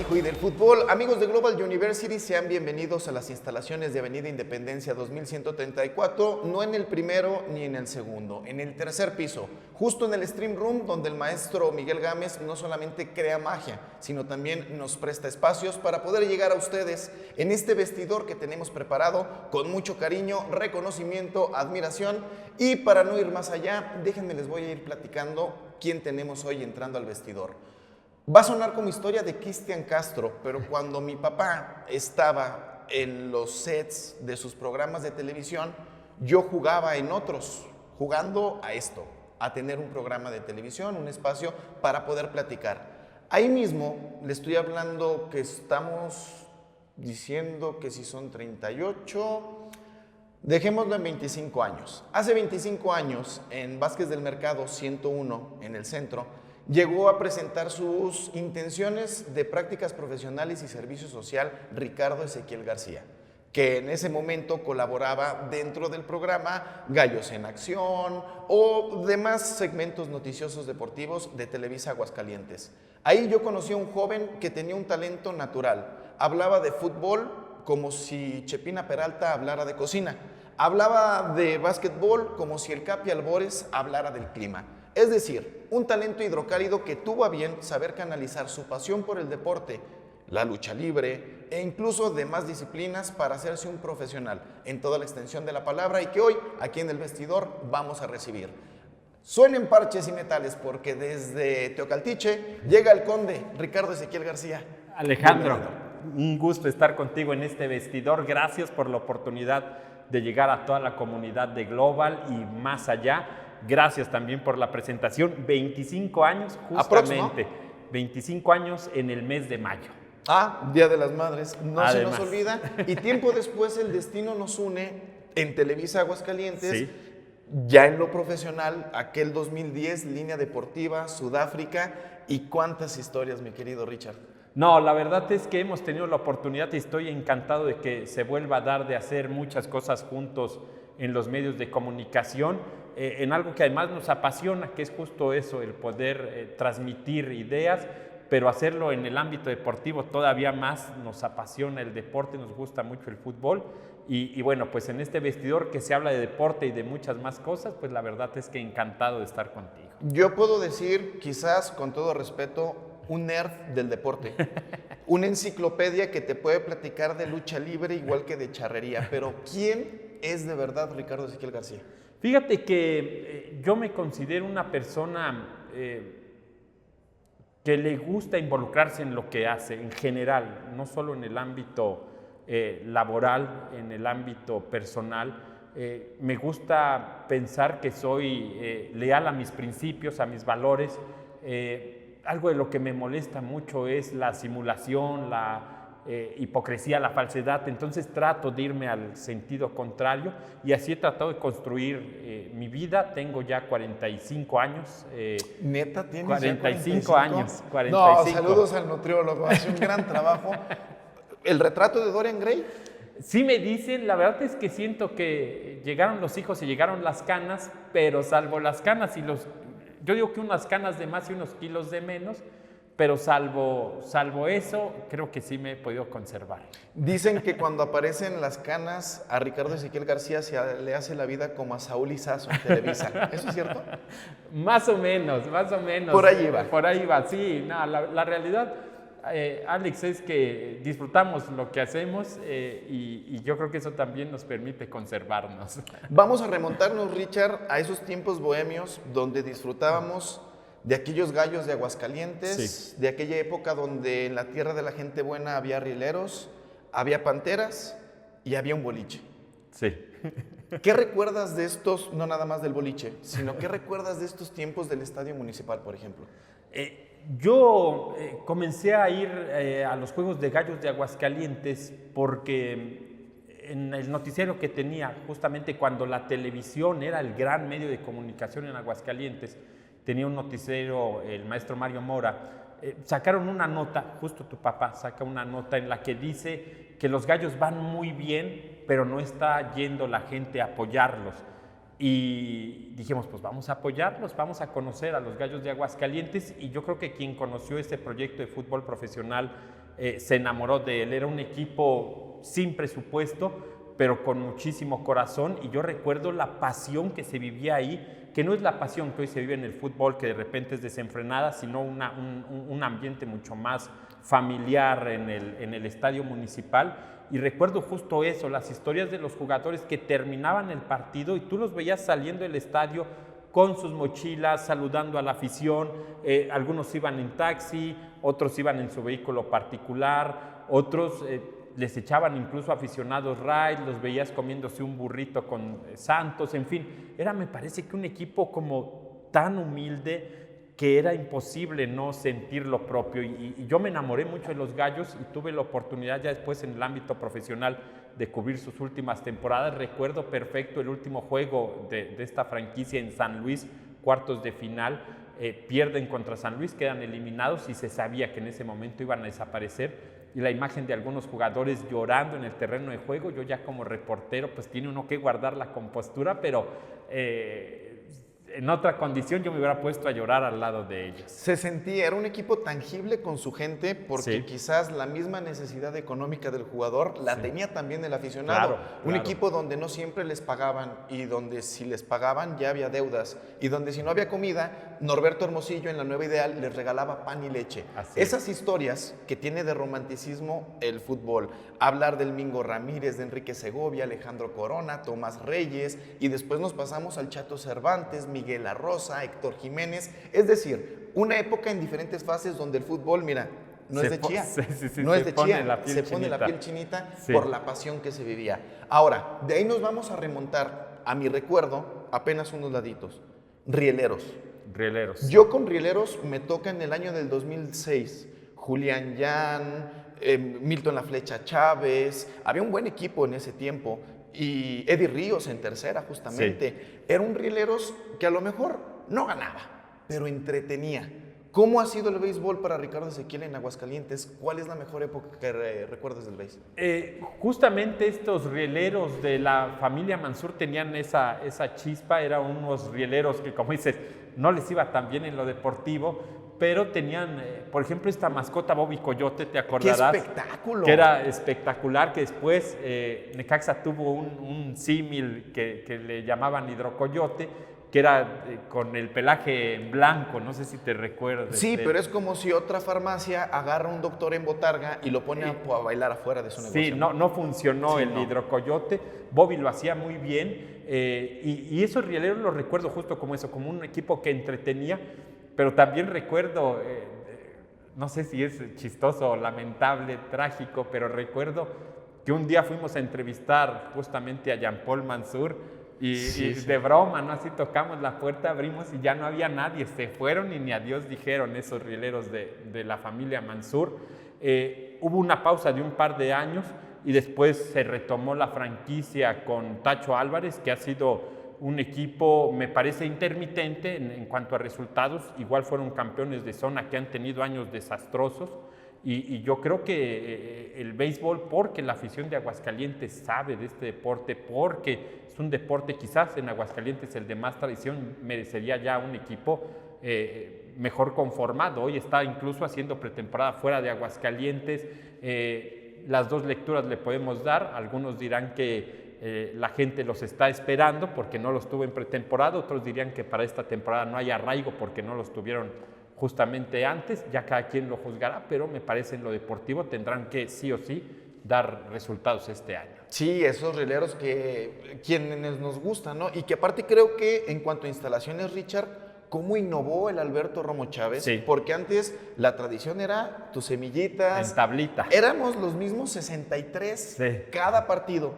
hijo y del fútbol. Amigos de Global University, sean bienvenidos a las instalaciones de Avenida Independencia 2134, no en el primero ni en el segundo, en el tercer piso, justo en el Stream Room, donde el maestro Miguel Gámez no solamente crea magia, sino también nos presta espacios para poder llegar a ustedes en este vestidor que tenemos preparado con mucho cariño, reconocimiento, admiración. Y para no ir más allá, déjenme les voy a ir platicando quién tenemos hoy entrando al vestidor. Va a sonar como historia de Cristian Castro, pero cuando mi papá estaba en los sets de sus programas de televisión, yo jugaba en otros, jugando a esto, a tener un programa de televisión, un espacio para poder platicar. Ahí mismo le estoy hablando que estamos diciendo que si son 38, dejémoslo en 25 años. Hace 25 años, en Vázquez del Mercado 101, en el centro, llegó a presentar sus intenciones de prácticas profesionales y servicio social Ricardo Ezequiel García, que en ese momento colaboraba dentro del programa Gallos en Acción o demás segmentos noticiosos deportivos de Televisa Aguascalientes. Ahí yo conocí a un joven que tenía un talento natural. Hablaba de fútbol como si Chepina Peralta hablara de cocina. Hablaba de básquetbol como si el Capi Albores hablara del clima. Es decir, un talento hidrocálido que tuvo a bien saber canalizar su pasión por el deporte, la lucha libre e incluso demás disciplinas para hacerse un profesional en toda la extensión de la palabra y que hoy aquí en el vestidor vamos a recibir. Suenen parches y metales porque desde Teocaltiche llega el conde Ricardo Ezequiel García. Alejandro, un gusto estar contigo en este vestidor. Gracias por la oportunidad de llegar a toda la comunidad de Global y más allá. Gracias también por la presentación. 25 años justamente, 25 años en el mes de mayo. Día de las Madres, no Además. se nos olvida. Y tiempo después el destino nos une en Televisa Aguascalientes, Sí. Ya en lo profesional, aquel 2010, Línea Deportiva, Sudáfrica y cuántas historias, mi querido Richard. No, la verdad es que hemos tenido la oportunidad y estoy encantado de que se vuelva a dar de hacer muchas cosas juntos en los medios de comunicación, en algo que además nos apasiona, que es justo eso, el poder transmitir ideas, pero hacerlo en el ámbito deportivo todavía más. Nos apasiona el deporte, nos gusta mucho el fútbol y bueno, pues en este vestidor que se habla de deporte y de muchas más cosas, pues la verdad es que encantado de estar contigo. Yo puedo decir, quizás con todo respeto, un nerd del deporte, una enciclopedia que te puede platicar de lucha libre igual que de charrería, pero ¿quién es de verdad Ricardo Ezequiel García? Fíjate que yo me considero una persona que le gusta involucrarse en lo que hace en general, no solo en el ámbito laboral, en el ámbito personal. Me gusta pensar que soy leal a mis principios, a mis valores. Algo de lo que me molesta mucho es la simulación, la hipocresía, la falsedad. Entonces trato de irme al sentido contrario y así he tratado de construir mi vida. Tengo ya 45 años. ¿Neta tienes 45 años. 45. No, saludos al nutriólogo, hace un gran trabajo. ¿El retrato de Dorian Gray? Sí me dicen, la verdad es que siento que llegaron los hijos y llegaron las canas, pero salvo las canas y yo digo que unas canas de más y unos kilos de menos, pero salvo eso, creo que sí me he podido conservar. Dicen que cuando aparecen las canas a Ricardo Ezequiel García le hace la vida como a Saúl Izazo en Televisa. ¿Eso es cierto? Más o menos, más o menos. Por ahí va. Por ahí va, sí. No, la realidad, Alex, es que disfrutamos lo que hacemos y yo creo que eso también nos permite conservarnos. Vamos a remontarnos, Richard, a esos tiempos bohemios donde disfrutábamos de aquellos gallos de Aguascalientes, Sí. de aquella época donde en la tierra de la gente buena había rieleros, había panteras y había un boliche. Sí. ¿Qué recuerdas de estos, no nada más del boliche, sino qué recuerdas de estos tiempos del Estadio Municipal, por ejemplo? Yo comencé a ir a los Juegos de Gallos de Aguascalientes porque en el noticiero que tenía, justamente cuando la televisión era el gran medio de comunicación en Aguascalientes, tenía un noticiero, el maestro Mario Mora, sacaron una nota, justo tu papá saca una nota en la que dice que los gallos van muy bien, pero no está yendo la gente a apoyarlos. Y dijimos, pues vamos a apoyarlos, vamos a conocer a los Gallos de Aguascalientes, y yo creo que quien conoció este proyecto de fútbol profesional se enamoró de él. Era un equipo sin presupuesto, pero con muchísimo corazón, y yo recuerdo la pasión que se vivía ahí, que no es la pasión que hoy se vive en el fútbol, que de repente es desenfrenada, sino un ambiente mucho más familiar en el estadio municipal. Y recuerdo justo eso, las historias de los jugadores que terminaban el partido y tú los veías saliendo del estadio con sus mochilas, saludando a la afición. Algunos iban en taxi, otros iban en su vehículo particular, otros les echaban incluso aficionados ride, los veías comiéndose un burrito con Santos, en fin. Era, me parece que un equipo como tan humilde que era imposible no sentir lo propio, y yo me enamoré mucho de los Gallos y tuve la oportunidad ya después en el ámbito profesional de cubrir sus últimas temporadas. Recuerdo perfecto el último juego de esta franquicia en San Luis, cuartos de final, pierden contra San Luis, quedan eliminados y se sabía que en ese momento iban a desaparecer, y la imagen de algunos jugadores llorando en el terreno de juego. Yo ya como reportero pues tiene uno que guardar la compostura, pero en otra condición yo me hubiera puesto a llorar al lado de ellos. Se sentía, era un equipo tangible con su gente, porque Sí. quizás la misma necesidad económica del jugador la tenía también el aficionado. Claro, Un claro. equipo donde no siempre les pagaban, y donde si les pagaban ya había deudas, y donde si no había comida, Norberto Hermosillo en la Nueva Ideal les regalaba pan y leche. Así es. Esas historias que tiene de romanticismo el fútbol. Hablar del Mingo Ramírez, de Enrique Segovia, Alejandro Corona, Tomás Reyes, y después nos pasamos al Chato Cervantes, Miguel Arroza, Héctor Jiménez. Es decir, una época en diferentes fases donde el fútbol, mira, no es de chía, no es de chía, se pone la piel chinita por la pasión que se vivía. Ahora, de ahí nos vamos a remontar a mi recuerdo, apenas unos laditos, Rieleros. Rieleros. Yo con Rieleros me toca en el año del 2006, Julián Yan, Milton La Flecha Chávez, había un buen equipo en ese tiempo, y Eddie Ríos en tercera justamente. Sí. Era un Rieleros que a lo mejor no ganaba, pero entretenía. ¿Cómo ha sido el béisbol para Ricardo Ezequiel en Aguascalientes? ¿Cuál es la mejor época que recuerdas del béisbol? Justamente estos rieleros de la familia Mansur tenían esa chispa. Eran unos rieleros que, como dices, no les iba tan bien en lo deportivo, pero tenían, por ejemplo, esta mascota Bobby Coyote, ¿te acordarás? ¡Qué espectáculo! Que era espectacular, que después Necaxa tuvo un símil que le llamaban hidrocoyote, que era con el pelaje blanco, no sé si te recuerdas. Sí, pero es como si otra farmacia agarra a un doctor en botarga y lo pone a bailar afuera de su negocio. Sí, no funcionó Sí, el no. hidrocoyote. Bobby lo hacía muy bien, y esos rieleros los recuerdo justo como eso, como un equipo que entretenía, pero también recuerdo, no sé si es chistoso o lamentable, trágico, pero recuerdo que un día fuimos a entrevistar justamente a Jean-Paul Mansur, y de broma, ¿no? Así tocamos la puerta, abrimos y ya no había nadie. Se fueron y ni adiós dijeron esos rieleros de la familia Mansur. Hubo una pausa de un par de años y después se retomó la franquicia con Tacho Álvarez, que ha sido un equipo, me parece, intermitente en cuanto a resultados. Igual fueron campeones de zona que han tenido años desastrosos. Y yo creo que el béisbol, porque la afición de Aguascalientes sabe de este deporte, porque es un deporte quizás en Aguascalientes el de más tradición, merecería ya un equipo mejor conformado. Hoy está incluso haciendo pretemporada fuera de Aguascalientes. Las dos lecturas le podemos dar. Algunos dirán que la gente los está esperando porque no los tuvo en pretemporada. Otros dirían que para esta temporada no hay arraigo porque no los tuvieron justamente antes. Ya cada quien lo juzgará, pero me parece en lo deportivo tendrán que sí o sí dar resultados este año. Sí, esos rieleros que quienes nos gustan, ¿no? Y que aparte creo que en cuanto a instalaciones, Richard, cómo innovó el Alberto Romo Chávez, Sí. porque antes la tradición era tus semillitas. En tablita. Éramos los mismos 63 Sí. cada partido.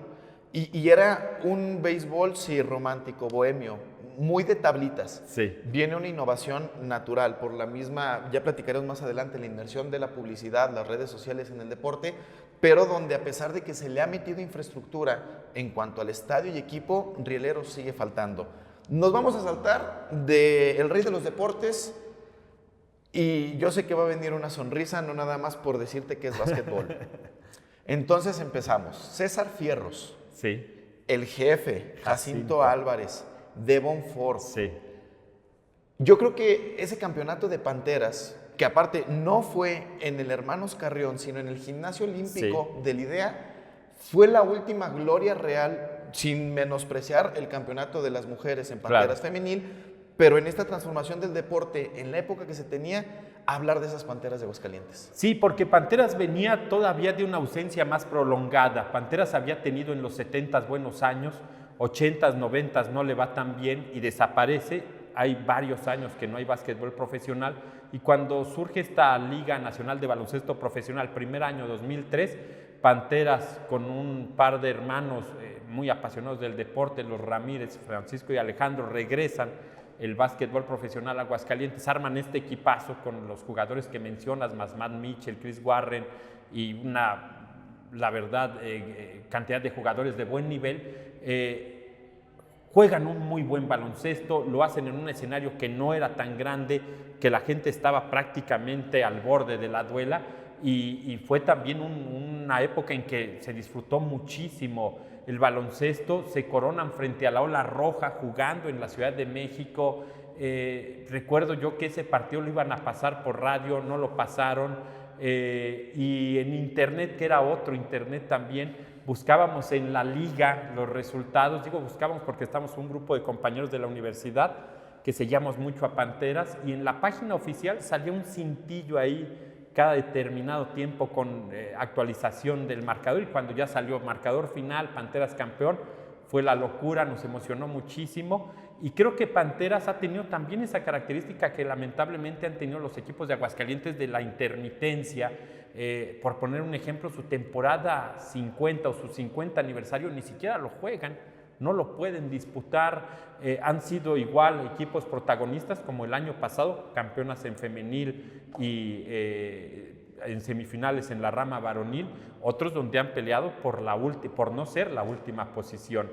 Y era un béisbol, sí, romántico, bohemio, muy de tablitas. Sí. Viene una innovación natural por la misma, ya platicaremos más adelante, la inmersión de la publicidad, las redes sociales en el deporte, pero donde a pesar de que se le ha metido infraestructura en cuanto al estadio y equipo, Rieleros sigue faltando. Nos vamos a saltar del rey de los deportes, y yo sé que va a venir una sonrisa, no nada más por decirte que es básquetbol. Entonces empezamos. César Fierros, Sí. el jefe, Jacinto Álvarez, Devon Ford. Sí. Yo creo que ese campeonato de Panteras que aparte no fue en el Hermanos Carrión, sino en el Gimnasio Olímpico del IDEA, fue la última gloria real, sin menospreciar el campeonato de las mujeres en Panteras femenil, pero en esta transformación del deporte, en la época que se tenía, hablar de esas Panteras de Aguascalientes. Sí, porque Panteras venía todavía de una ausencia más prolongada. Panteras había tenido en los 70s buenos años, 80s, 90s no le va tan bien y desaparece. Hay varios años que no hay básquetbol profesional y cuando surge esta Liga Nacional de Baloncesto Profesional, primer año 2003, Panteras con un par de hermanos muy apasionados del deporte, los Ramírez, Francisco y Alejandro, regresan el básquetbol profesional a Aguascalientes, arman este equipazo con los jugadores que mencionas, más Matt Mitchell, Chris Warren y la verdad, cantidad de jugadores de buen nivel. Juegan un muy buen baloncesto, lo hacen en un escenario que no era tan grande, que la gente estaba prácticamente al borde de la duela y fue también una época en que se disfrutó muchísimo el baloncesto, se coronan frente a la Ola Roja jugando en la Ciudad de México. Recuerdo yo que ese partido lo iban a pasar por radio, no lo pasaron, y en internet, que era otro internet también, buscábamos en la liga los resultados. Digo buscábamos porque estamos un grupo de compañeros de la universidad que seguíamos mucho a Panteras y en la página oficial salía un cintillo ahí cada determinado tiempo con actualización del marcador y cuando ya salió marcador final, Panteras campeón, fue la locura, nos emocionó muchísimo y creo que Panteras ha tenido también esa característica que lamentablemente han tenido los equipos de Aguascalientes de la intermitencia. Por poner un ejemplo, su temporada 50 o su 50 aniversario ni siquiera lo juegan, no lo pueden disputar. Han sido igual equipos protagonistas como el año pasado, campeonas en femenil y en semifinales en la rama varonil, otros donde han peleado por no ser la última posición.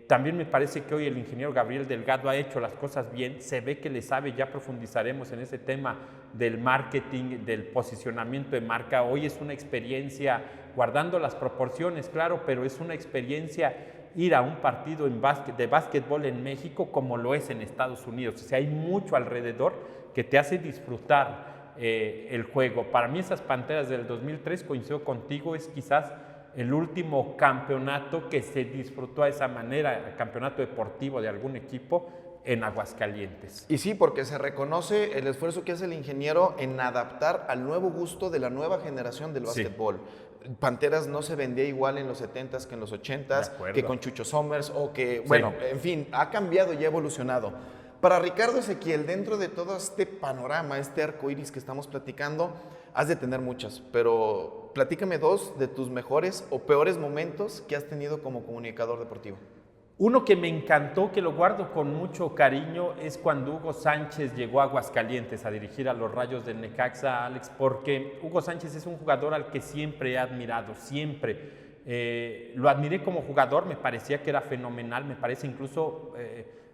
También me parece que hoy el ingeniero Gabriel Delgado ha hecho las cosas bien, se ve que le sabe, ya profundizaremos en ese tema del marketing, del posicionamiento de marca. Hoy es una experiencia, guardando las proporciones, claro, pero es una experiencia ir a un partido de básquetbol en México como lo es en Estados Unidos. O sea, hay mucho alrededor que te hace disfrutar el juego. Para mí esas Panteras del 2003, coincido contigo, es quizás el último campeonato que se disfrutó de esa manera, el campeonato deportivo de algún equipo en Aguascalientes. Y sí, porque se reconoce el esfuerzo que hace el ingeniero en adaptar al nuevo gusto de la nueva generación del básquetbol. Sí. Panteras no se vendía igual en los 70s que en los 80s, que con Chucho Somers o que, bueno, sí. En fin, ha cambiado y ha evolucionado. Para Ricardo Ezequiel, dentro de todo este panorama, este arco iris que estamos platicando, has de tener muchas, pero platícame dos de tus mejores o peores momentos que has tenido como comunicador deportivo. Uno que me encantó, que lo guardo con mucho cariño, es cuando Hugo Sánchez llegó a Aguascalientes a dirigir a los Rayos del Necaxa, Alex, porque Hugo Sánchez es un jugador al que siempre he admirado, siempre. Lo admiré como jugador, me parecía que era fenomenal, me parece incluso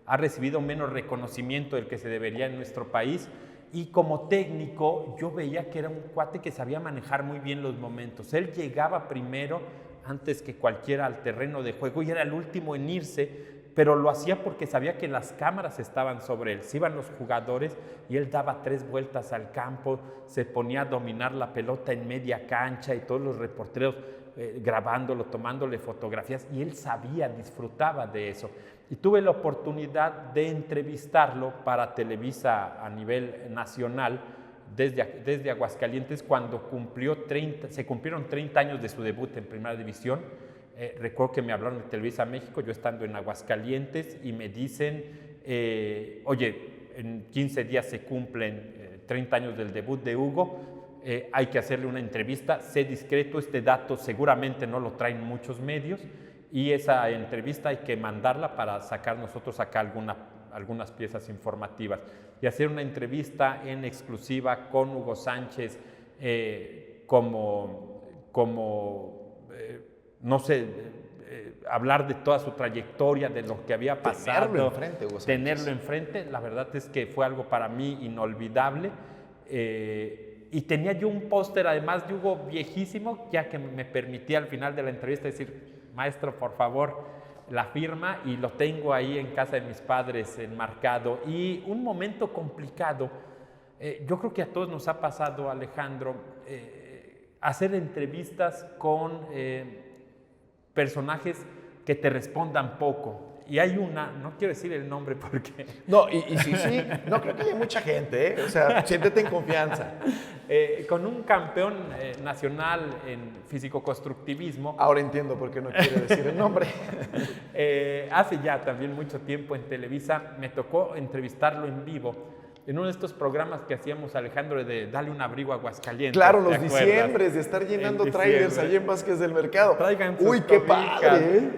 ha recibido menos reconocimiento del que se debería en nuestro país. Y como técnico, yo veía que era un cuate que sabía manejar muy bien los momentos. Él llegaba primero, antes que cualquiera, al terreno de juego y era el último en irse, pero lo hacía porque sabía que las cámaras estaban sobre él. Se iban los jugadores y él daba 3 vueltas al campo, se ponía a dominar la pelota en media cancha y todos los reporteros grabándolo, tomándole fotografías, y él sabía, disfrutaba de eso. Y tuve la oportunidad de entrevistarlo para Televisa a nivel nacional desde Aguascalientes cuando se cumplieron 30 años de su debut en Primera División. Recuerdo que me hablaron de Televisa México, yo estando en Aguascalientes, y me dicen, oye, en 15 días se cumplen 30 años del debut de Hugo, hay que hacerle una entrevista, sé discreto, este dato seguramente no lo traen muchos medios, y esa entrevista hay que mandarla para sacar nosotros acá algunas piezas informativas. Y hacer una entrevista en exclusiva con Hugo Sánchez no sé, hablar de toda su trayectoria, de lo que había pasado. Tenerlo enfrente, Hugo Sánchez. Tenerlo enfrente, la verdad es que fue algo para mí inolvidable. Y tenía yo un póster además de Hugo viejísimo, ya que me permitía al final de la entrevista decir, maestro, por favor, la firma, y lo tengo ahí en casa de mis padres enmarcado. Y un momento complicado, Yo creo que a todos nos ha pasado, Alejandro, hacer entrevistas con personajes que te respondan poco. Y hay una, no quiero decir el nombre porque... No, y sí, no creo que haya mucha gente, ¿eh? O sea, siéntete en confianza. Con un campeón nacional en físico-constructivismo. Ahora entiendo por qué no quiere decir el nombre. Hace ya también mucho tiempo en Televisa me tocó entrevistarlo en vivo en uno de estos programas que hacíamos, Alejandro, de Dale un abrigo a Aguascalientes. Claro, los diciembres, de estar llenando trailers allí en Vázquez del Mercado. Traigan sus Uy, qué cobijas. padre, ¿eh?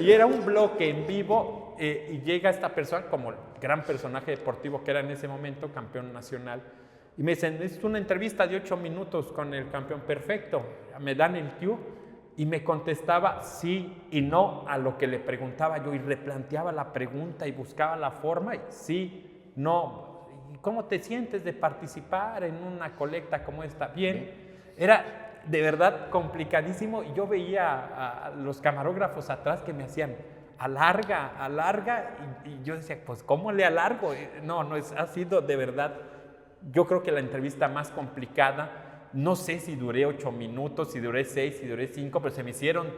Y era un bloque en vivo y llega esta persona como el gran personaje deportivo que era en ese momento, campeón nacional. Y me dicen, es una entrevista de 8 minutos con el campeón. Perfecto. Me dan el cue y me contestaba sí y no a lo que le preguntaba yo y replanteaba la pregunta y buscaba la forma y sí, no. ¿Cómo te sientes de participar en una colecta como esta? Bien. Era de verdad complicadísimo y yo veía a los camarógrafos atrás que me hacían alarga y yo decía, pues ¿cómo le alargo? No, ha sido de verdad, yo creo que la entrevista más complicada. No sé si duré 8 minutos, si duré 6, si duré 5, pero se me hicieron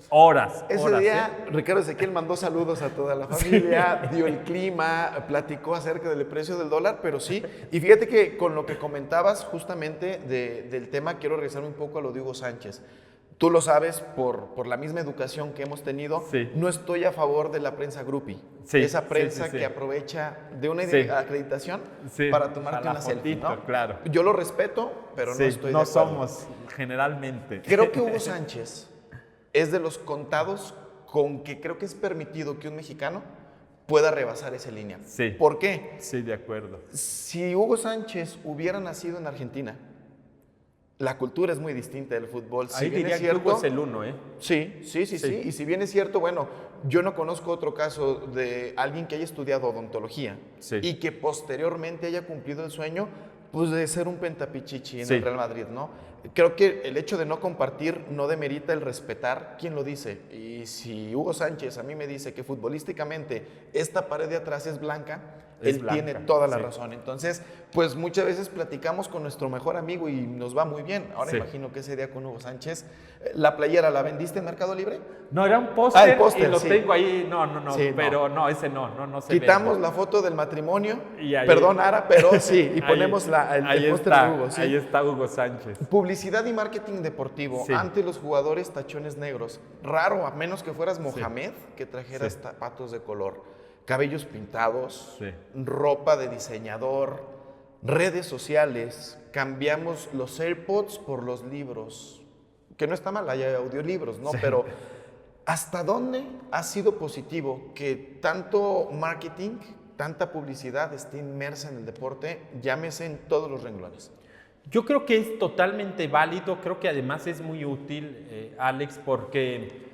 horas. Ese día, Ricardo Ezequiel mandó saludos a toda la familia, dio el clima, platicó acerca del precio del dólar, pero sí. Y fíjate que con lo que comentabas justamente del tema, quiero regresar un poco a lo de Hugo Sánchez. Tú lo sabes por la misma educación que hemos tenido, sí. No estoy a favor de la prensa groupie. Sí, esa prensa que aprovecha de una acreditación para tomarte una selfie, ¿no? Claro. Yo lo respeto, pero no estoy de acuerdo. No somos generalmente. Creo que Hugo Sánchez es de los contados con que creo que es permitido que un mexicano pueda rebasar esa línea. Sí. ¿Por qué? Sí, de acuerdo. Si Hugo Sánchez hubiera nacido en Argentina, la cultura es muy distinta del fútbol. Ahí diría que Hugo es el uno, ¿eh? Sí. Y si bien es cierto, bueno, yo no conozco otro caso de alguien que haya estudiado odontología y que posteriormente haya cumplido el sueño, pues de ser un pentapichichi en el Real Madrid, ¿no? Creo que el hecho de no compartir no demerita el respetar quien lo dice. Y si Hugo Sánchez a mí me dice que futbolísticamente esta pared de atrás es blanca, él tiene toda la razón. Entonces, pues muchas veces platicamos con nuestro mejor amigo y nos va muy bien. Ahora imagino que ese día con Hugo Sánchez, ¿la playera la vendiste en Mercado Libre? No, era un póster el póster, y lo tengo ahí. No, pero no, ese no se quitamos vende. la foto del matrimonio, y ahí, perdón Ara, pero sí, y ponemos el póster de Hugo. Ahí está Hugo Sánchez. Publicidad y marketing deportivo ante los jugadores tachones negros. Raro, a menos que fueras Mohamed, que trajeras zapatos de color. Cabellos pintados, ropa de diseñador, redes sociales, cambiamos los AirPods por los libros, que no está mal, hay audiolibros, ¿no? Pero ¿hasta dónde ha sido positivo que tanto marketing, tanta publicidad esté inmersa en el deporte, llámese en todos los renglones? Yo creo que es totalmente válido, creo que además es muy útil, Alex, porque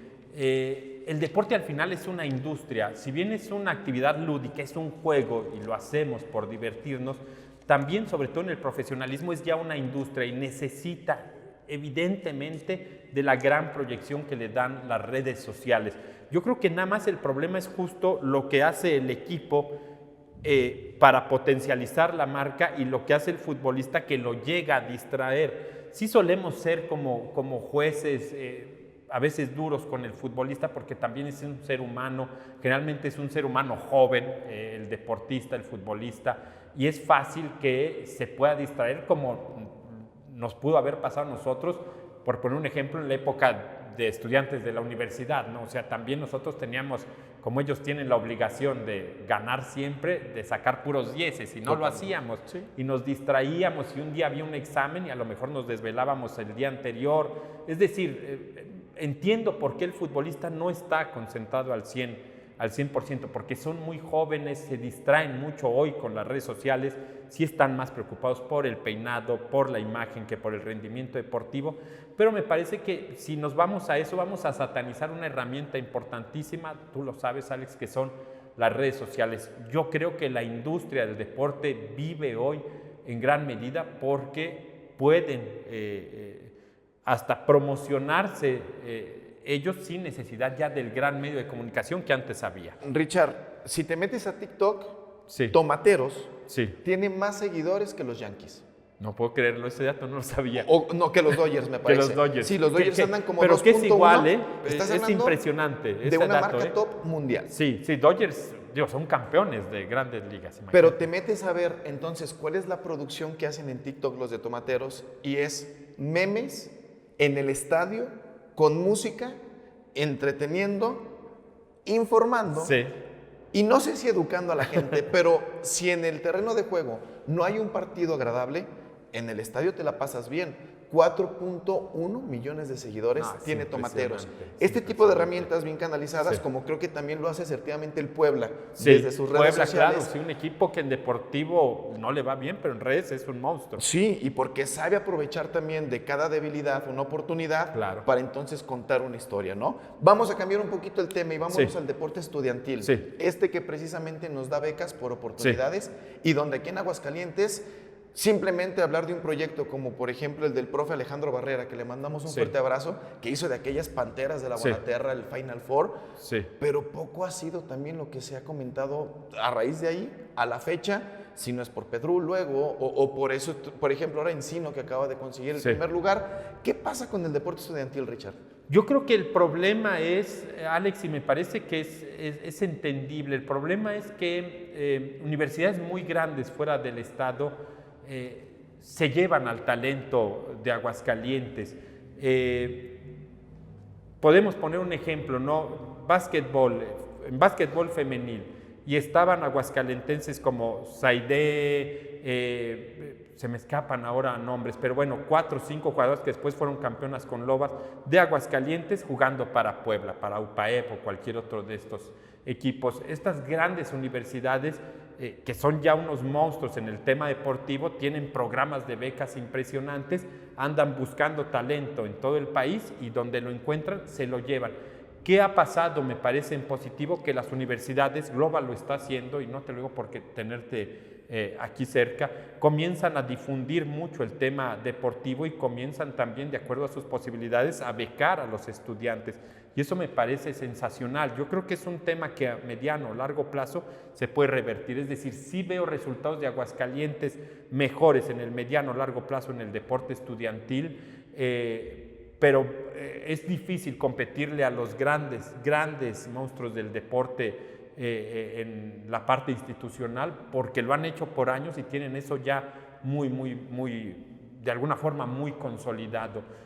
el deporte al final es una industria. Si bien es una actividad lúdica, es un juego y lo hacemos por divertirnos, también, sobre todo en el profesionalismo, es ya una industria y necesita evidentemente de la gran proyección que le dan las redes sociales. Yo creo que nada más el problema es justo lo que hace el equipo para potencializar la marca y lo que hace el futbolista que lo llega a distraer. Sí solemos ser como jueces a veces duros con el futbolista porque también es un ser humano, generalmente es un ser humano joven, el deportista, el futbolista, y es fácil que se pueda distraer como nos pudo haber pasado a nosotros, por poner un ejemplo, en la época de estudiantes de la universidad, ¿no? O sea, también nosotros teníamos, como ellos tienen la obligación de ganar siempre, de sacar puros dieces, y no lo hacíamos, y nos distraíamos, y un día había un examen y a lo mejor nos desvelábamos el día anterior. Es decir, entiendo por qué el futbolista no está concentrado al 100%, porque son muy jóvenes, se distraen mucho hoy con las redes sociales, sí están más preocupados por el peinado, por la imagen que por el rendimiento deportivo, pero me parece que si nos vamos a eso, vamos a satanizar una herramienta importantísima, tú lo sabes, Alex, que son las redes sociales. Yo creo que la industria del deporte vive hoy en gran medida porque pueden hasta promocionarse ellos sin necesidad ya del gran medio de comunicación que antes había. Richard, si te metes a TikTok, Sí. Tomateros Sí. tiene más seguidores que los Yankees. No puedo creerlo, ese dato no lo sabía. O no, que los Dodgers, me Que parece. los Dodgers. Sí, los Dodgers andan como 2.1. Pero que es igual, ¿eh? Estás Es hablando impresionante de ese una dato, marca top mundial. Sí, Dodgers, Dios, son campeones de grandes ligas. Imagínate. Pero te metes a ver entonces cuál es la producción que hacen en TikTok los de Tomateros y es memes en el estadio con música, entreteniendo, informando. Sí. Y no sé si educando a la gente, pero si en el terreno de juego no hay un partido agradable, en el estadio te la pasas bien. 4.1 millones de seguidores tiene Tomateros. Este tipo de herramientas bien canalizadas, como creo que también lo hace asertivamente el Puebla, desde sus redes Puebla, sociales. claro, sí, un equipo que en deportivo no le va bien, pero en redes es un monstruo. Sí, y porque sabe aprovechar también de cada debilidad una oportunidad para entonces contar una historia, ¿no? Vamos a cambiar un poquito el tema y vámonos al deporte estudiantil. Sí. Este que precisamente nos da becas por oportunidades y donde aquí en Aguascalientes simplemente hablar de un proyecto como por ejemplo el del profe Alejandro Barrera, que le mandamos un fuerte abrazo, que hizo de aquellas Panteras de la Bonaterra el Final Four, pero poco ha sido también lo que se ha comentado a raíz de ahí, a la fecha, si no es por Pedrú luego, o por eso, por ejemplo, ahora Encino, que acaba de conseguir el primer lugar. ¿Qué pasa con el deporte estudiantil, Richard? Yo creo que el problema es, Alex, y me parece que es entendible, el problema es que universidades muy grandes fuera del estado se llevan al talento de Aguascalientes. Podemos poner un ejemplo, ¿no? En básquetbol femenil, y estaban aguascalentenses como Saidé, se me escapan ahora nombres, pero bueno, 4 o 5 jugadores que después fueron campeonas con Lobas de Aguascalientes jugando para Puebla, para UPAEP o cualquier otro de estos equipos. Estas grandes universidades que son ya unos monstruos en el tema deportivo, tienen programas de becas impresionantes, andan buscando talento en todo el país y donde lo encuentran se lo llevan. ¿Qué ha pasado? Me parece en positivo que las universidades, Global lo está haciendo, y no te lo digo porque tenerte aquí cerca, comienzan a difundir mucho el tema deportivo y comienzan también, de acuerdo a sus posibilidades, a becar a los estudiantes. Y eso me parece sensacional. Yo creo que es un tema que a mediano o largo plazo se puede revertir. Es decir, sí veo resultados de Aguascalientes mejores en el mediano o largo plazo en el deporte estudiantil, pero es difícil competirle a los grandes monstruos del deporte en la parte institucional, porque lo han hecho por años y tienen eso ya de alguna forma muy consolidado.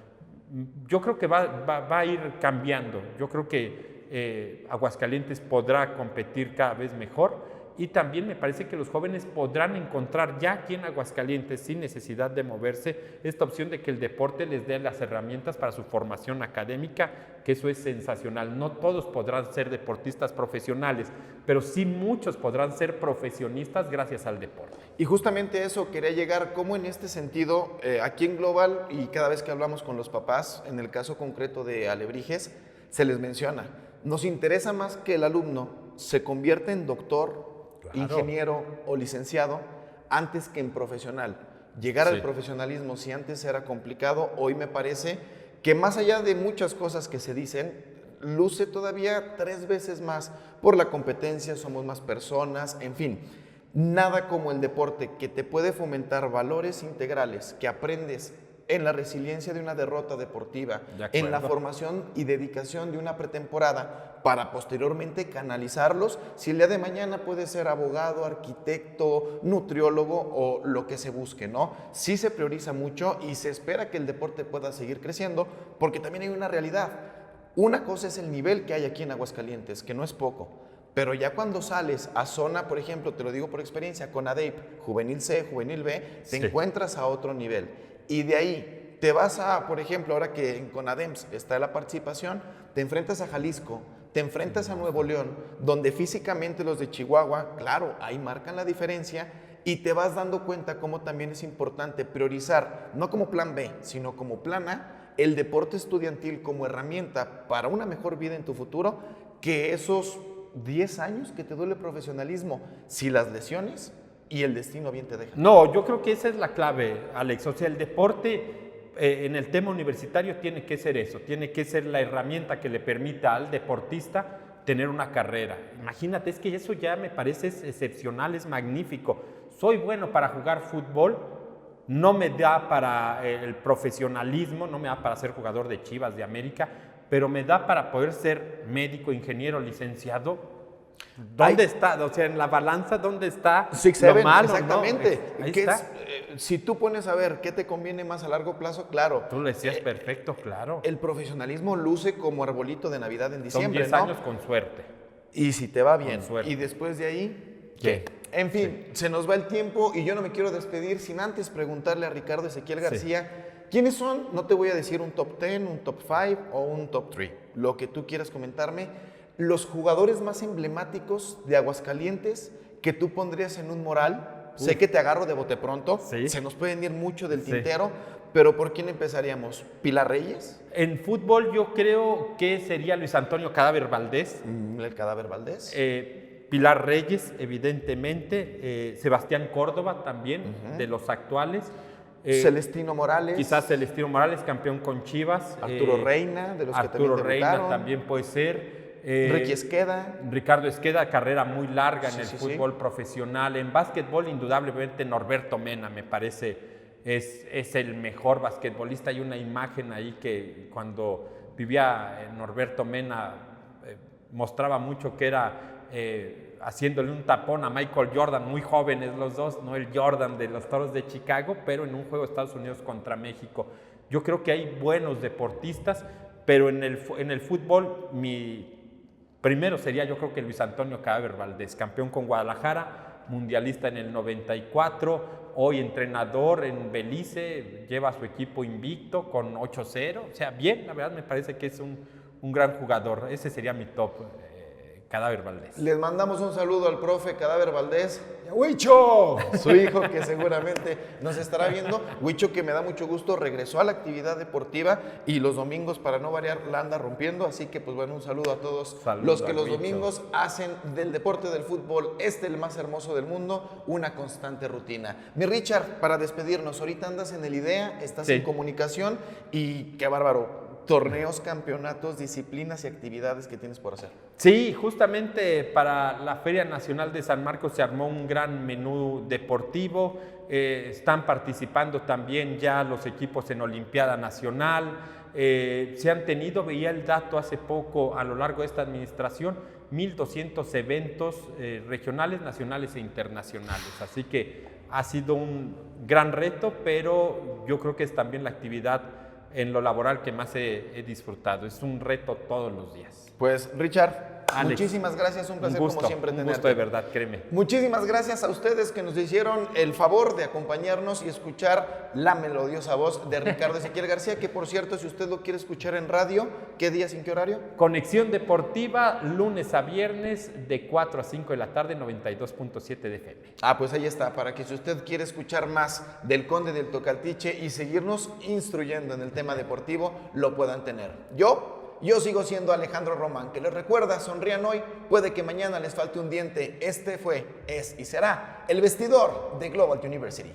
Yo creo que va a ir cambiando. Yo creo que Aguascalientes podrá competir cada vez mejor, y también me parece que los jóvenes podrán encontrar ya aquí en Aguascalientes, sin necesidad de moverse, esta opción de que el deporte les dé las herramientas para su formación académica, que eso es sensacional. No todos podrán ser deportistas profesionales, pero sí muchos podrán ser profesionistas gracias al deporte. Y justamente eso quería llegar, como en este sentido, aquí en Global, y cada vez que hablamos con los papás, en el caso concreto de Alebrijes, se les menciona, nos interesa más que el alumno se convierta en doctor, ingeniero o licenciado antes que en profesional. Llegar al profesionalismo, si antes era complicado, hoy me parece que más allá de muchas cosas que se dicen, luce todavía 3 veces más por la competencia, somos más personas, en fin. Nada como el deporte que te puede fomentar valores integrales que aprendes en la resiliencia de una derrota deportiva, en la formación y dedicación de una pretemporada, para posteriormente canalizarlos, si el día de mañana puede ser abogado, arquitecto, nutriólogo o lo que se busque, ¿no? Sí se prioriza mucho y se espera que el deporte pueda seguir creciendo, porque también hay una realidad. Una cosa es el nivel que hay aquí en Aguascalientes, que no es poco, pero ya cuando sales a zona, por ejemplo, te lo digo por experiencia, con ADEIP, Juvenil C, Juvenil B, te encuentras a otro nivel. Y de ahí te vas a, por ejemplo, ahora que en CONADEMS está la participación, te enfrentas a Jalisco, te enfrentas a Nuevo León, donde físicamente los de Chihuahua, claro, ahí marcan la diferencia, y te vas dando cuenta cómo también es importante priorizar, no como plan B, sino como plan A, el deporte estudiantil como herramienta para una mejor vida en tu futuro, que esos 10 años que te duele el profesionalismo, si las lesiones y el destino bien te deja. No, yo creo que esa es la clave, Alex. O sea, el deporte en el tema universitario tiene que ser eso, tiene que ser la herramienta que le permita al deportista tener una carrera. Imagínate, es que eso ya me parece excepcional, es magnífico. Soy bueno para jugar fútbol, no me da para el profesionalismo, no me da para ser jugador de Chivas, de América, pero me da para poder ser médico, ingeniero, licenciado. ¿Dónde está? O sea, en la balanza, ¿dónde está lo malo? Exactamente. ¿No? Ahí está. Si tú pones a ver qué te conviene más a largo plazo, claro. Tú lo decías perfecto, claro. El profesionalismo luce como arbolito de Navidad en diciembre, Son 10 años con suerte. Y si te va bien. Con suerte. Y después de ahí, ¿qué? En fin, se nos va el tiempo y yo no me quiero despedir sin antes preguntarle a Ricardo Ezequiel García, ¿quiénes son? No te voy a decir un top 10, un top 5 o un top 3. Lo que tú quieras comentarme. Los jugadores más emblemáticos de Aguascalientes que tú pondrías en un mural. Sé que te agarro de bote pronto. Sí. Se nos pueden ir mucho del tintero. Pero ¿por quién empezaríamos? ¿Pilar Reyes? En fútbol yo creo que sería Luis Antonio Cadáver Valdés. El Cadáver Valdés. Pilar Reyes, evidentemente. Sebastián Córdoba también, de los actuales. Celestino Morales. Quizás Celestino Morales, campeón con Chivas. Arturo Reina, de los que también Arturo Reina debutaron. también puede ser. Ricky Esqueda. Ricardo Esqueda, carrera muy larga en el sí, fútbol profesional. En básquetbol, indudablemente, Norberto Mena, me parece, es el mejor basquetbolista. Hay una imagen ahí que cuando vivía Norberto Mena mostraba mucho que era haciéndole un tapón a Michael Jordan, muy jóvenes los dos, no el Jordan de los Toros de Chicago, pero en un juego de Estados Unidos contra México. Yo creo que hay buenos deportistas, pero en el fútbol mi primero sería, yo creo que Luis Antonio Cadáver Valdés, campeón con Guadalajara, mundialista en el 94, hoy entrenador en Belice, lleva a su equipo invicto con 8-0, o sea, bien, la verdad me parece que es un gran jugador. Ese sería mi top, Cadáver Valdés. Les mandamos un saludo al profe Cadáver Valdés. ¡Huicho! Su hijo que seguramente nos estará viendo. Huicho, que me da mucho gusto, regresó a la actividad deportiva y los domingos, para no variar, la anda rompiendo. Así que, pues bueno, un saludo a todos los que los domingos hacen del deporte del fútbol el más hermoso del mundo, una constante rutina. Mi Richard, para despedirnos, ahorita andas en el IDEA, estás en comunicación y qué bárbaro. Torneos, campeonatos, disciplinas y actividades que tienes por hacer. Sí, justamente para la Feria Nacional de San Marcos se armó un gran menú deportivo. Están participando también ya los equipos en Olimpiada Nacional. Se han tenido, veía el dato hace poco, a lo largo de esta administración, 1,200 eventos regionales, nacionales e internacionales. Así que ha sido un gran reto, pero yo creo que es también la actividad en lo laboral que más he disfrutado. Es un reto todos los días. Pues, Richard, Alex, muchísimas gracias, un placer como siempre tenerte. Un gusto de verdad, créeme. Muchísimas gracias a ustedes que nos hicieron el favor de acompañarnos y escuchar la melodiosa voz de Ricardo Ezequiel García, que por cierto, si usted lo quiere escuchar en radio, ¿qué días, en qué horario? Conexión Deportiva, lunes a viernes, de 4 a 5 de la tarde, 92.7 de FM. Pues ahí está, para que si usted quiere escuchar más del Conde del Tocaltiche y seguirnos instruyendo en el tema deportivo, lo puedan tener. Yo sigo siendo Alejandro Román, que les recuerda, sonrían hoy, puede que mañana les falte un diente. Este fue, es y será el vestidor de Global University.